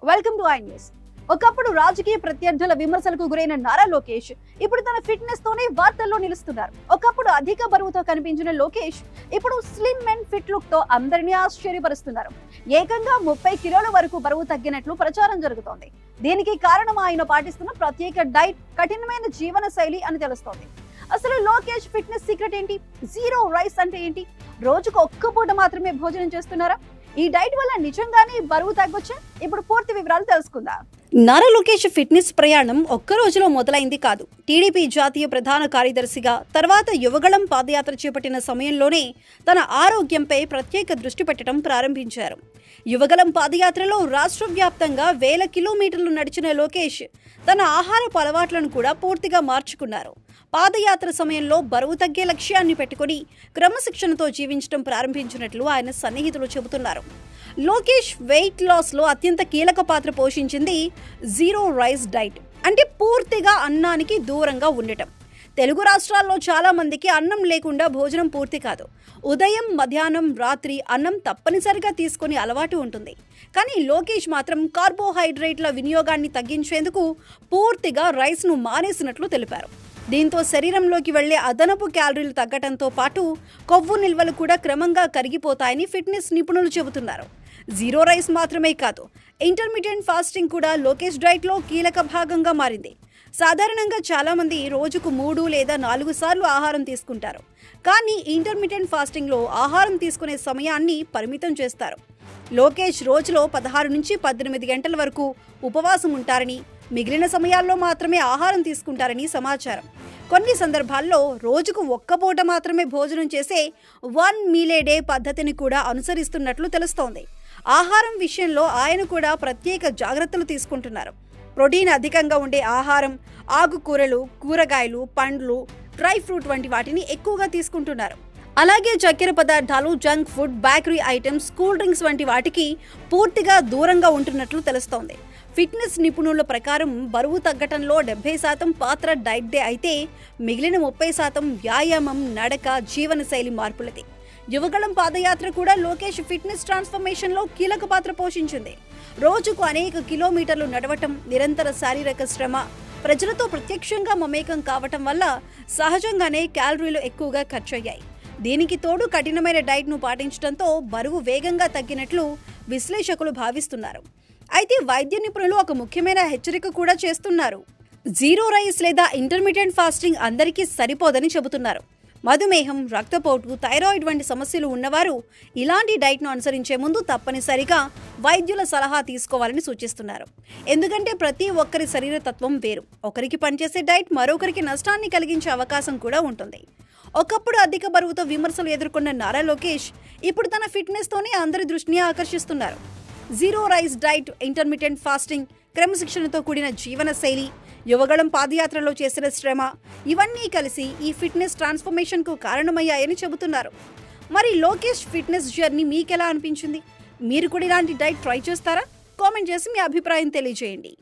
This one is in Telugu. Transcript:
Welcome to I news. ఒకప్పుడు రాజకీయ ప్రత్యర్థుల విమర్శలకు గురైన నారా లోకేష్ ఇప్పుడు తన ఫిట్నెస్ తోనే వార్తల్లో నిలుస్తున్నారు. ఒకప్పుడు అధిక బరువుతో కనిపించిన లోకేష్ ఇప్పుడు స్లిమ్ అండ్ ఫిట్ లుక్ తో అందరినీ ఆశ్చర్యపరుస్తున్నారు. ఏకంగా 30 కిలోల వరకు బరువు తగ్గినట్లు ప్రచారం జరుగుతోంది. దీనికి కారణం ఆయన పాటిస్తున్న ప్రత్యేక డైట్, కఠినమైన జీవన శైలి అని తెలుస్తోంది. అసలు లోకేష్ ఫిట్నెస్ సీక్రెట్ ఏంటి? జీరో రైస్ అంటే ఏంటి? రోజుకు ఒక్క పూట మాత్రమే భోజనం చేస్తున్నారా? ఈ డైట్ వల్ల నిజంగానే బరువు తగ్గొచ్చా? ఇప్పుడు పూర్తి వివరాలు తెలుసుకుందాం. నారా లోకేష్ ఫిట్నెస్ ప్రయాణం ఒక్క రోజులో మొదలైంది కాదు. టీడీపీ జాతీయ ప్రధాన కార్యదర్శిగా, తర్వాత యువగళం పాదయాత్ర చేపట్టిన సమయంలోనే తన ఆరోగ్యంపై ప్రత్యేక దృష్టి పెట్టడం ప్రారంభించారు. యువగళం పాదయాత్రలో రాష్ట్ర వ్యాప్తంగా 1000 కిలోమీటర్లు నడిచిన లోకేష్ తన ఆహారపు అలవాట్లను కూడా పూర్తిగా మార్చుకున్నారు. పాదయాత్ర సమయంలో బరువు తగ్గే లక్ష్యాన్ని పెట్టుకుని క్రమశిక్షణతో జీవించడం ప్రారంభించినట్లు ఆయన సన్నిహితులు చెబుతున్నారు. లోకేష్ వెయిట్ లాస్ లో అత్యంత కీలక పాత్ర పోషించింది జీరో రైస్ డైట్, అంటే పూర్తిగా అన్నానికి దూరంగా ఉండటం. తెలుగు రాష్ట్రాల్లో చాలా మందికి అన్నం లేకుండా భోజనం పూర్తి కాదు. ఉదయం, మధ్యాహ్నం, రాత్రి అన్నం తప్పనిసరిగా తీసుకునే అలవాటు ఉంటుంది. కానీ లోకేష్ మాత్రం కార్బోహైడ్రేట్ల వినియోగాన్ని తగ్గించేందుకు పూర్తిగా రైస్ను మానేసినట్లు తెలిపారు. దీంతో శరీరంలోకి వెళ్లే అదనపు క్యాలరీలు తగ్గడంతో పాటు కొవ్వు నిల్వలు కూడా క్రమంగా కరిగిపోతాయని ఫిట్నెస్ నిపుణులు చెబుతున్నారు. జీరో రైస్ మాత్రమే కాదు, ఇంటర్మీడియట్ ఫాస్టింగ్ కూడా లోకేష్ డైట్లో కీలక భాగంగా మారింది. సాధారణంగా చాలామంది రోజుకు 3 లేదా 4 సార్లు ఆహారం తీసుకుంటారు. కానీ ఇంటర్మీడియట్ ఫాస్టింగ్లో ఆహారం తీసుకునే సమయాన్ని పరిమితం చేస్తారు. లోకేష్ రోజులో 16 నుంచి 18 గంటల వరకు ఉపవాసం ఉంటారని, మిగిలిన సమయాల్లో మాత్రమే ఆహారం తీసుకుంటారని సమాచారం. కొన్ని సందర్భాల్లో రోజుకు ఒక్క పూట మాత్రమే భోజనం చేసే 1 మీల్ ఏ డే పద్ధతిని కూడా అనుసరిస్తున్నట్లు తెలుస్తోంది. ఆహారం విషయంలో ఆయన కూడా ప్రత్యేక జాగ్రత్తలు తీసుకుంటున్నారు. ప్రోటీన్ అధికంగా ఉండే ఆహారం, ఆకుకూరలు, కూరగాయలు, పండ్లు, డ్రై ఫ్రూట్ వంటి వాటిని ఎక్కువగా తీసుకుంటున్నారు. అలాగే చక్కెర పదార్థాలు, junk food, bakery items, cool drinks వంటి వాటికి పూర్తిగా దూరంగా ఉంటున్నట్లు తెలుస్తోంది. ఫిట్నెస్ నిపుణుల ప్రకారం బరువు తగ్గటంలో 70% పాత్ర డైట్దే అయితే మిగిలిన 30% వ్యాయామం, నడక, జీవనశైలి మార్పులది. యువగళం పాదయాత్ర కూడా లోకేష్ ఫిట్నెస్ ట్రాన్స్ఫర్మేషన్లో కీలక పాత్ర పోషించింది. రోజుకు అనేక కిలోమీటర్లు నడవటం, నిరంతర శారీరక శ్రమ, ప్రజలతో ప్రత్యక్షంగా మమేకం కావటం వల్ల సహజంగానే క్యాలరీలు ఎక్కువగా ఖర్చయ్యాయి. దీనికి తోడు కఠినమైన డైట్ను పాటించడంతో బరువు వేగంగా తగ్గినట్లు విశ్లేషకులు భావిస్తున్నారు. అయితే వైద్య నిపుణులు ఒక ముఖ్యమైన హెచ్చరిక కూడా చేస్తున్నారు. జీరో రైస్ లేదా ఇంటర్మీడియట్ ఫాస్టింగ్ అందరికీ సరిపోదని చెబుతున్నారు. మధుమేహం, రక్తపోటు, థైరాయిడ్ వంటి సమస్యలు ఉన్నవారు ఇలాంటి డైట్ను అనుసరించే ముందు తప్పనిసరిగా వైద్యుల సలహా తీసుకోవాలని సూచిస్తున్నారు. ఎందుకంటే ప్రతి ఒక్కరి శరీర తత్వం వేరు. ఒకరికి పనిచేసే డైట్ మరొకరికి నష్టాన్ని కలిగించే అవకాశం కూడా ఉంటుంది. ఒకప్పుడు అధిక బరువుతో విమర్శలు ఎదుర్కొన్న నారా లోకేష్ ఇప్పుడు తన ఫిట్నెస్తోనే అందరి దృష్టిని ఆకర్షిస్తున్నారు. Zero rice diet, intermediate fasting, క్రమశిక్షణతో కూడిన జీవన శైలి, యువగళం పాదయాత్రలో చేసిన శ్రమ, ఇవన్నీ కలిసి ఈ ఫిట్నెస్ ట్రాన్స్ఫర్మేషన్కు కారణమయ్యాయని చెబుతున్నారు. మరి లోకేష్ ఫిట్నెస్ జర్నీ మీకెలా అనిపించింది? మీరు కూడా ఇలాంటి డైట్ ట్రై చేస్తారా? కామెంట్ చేసి మీ అభిప్రాయం తెలియజేయండి.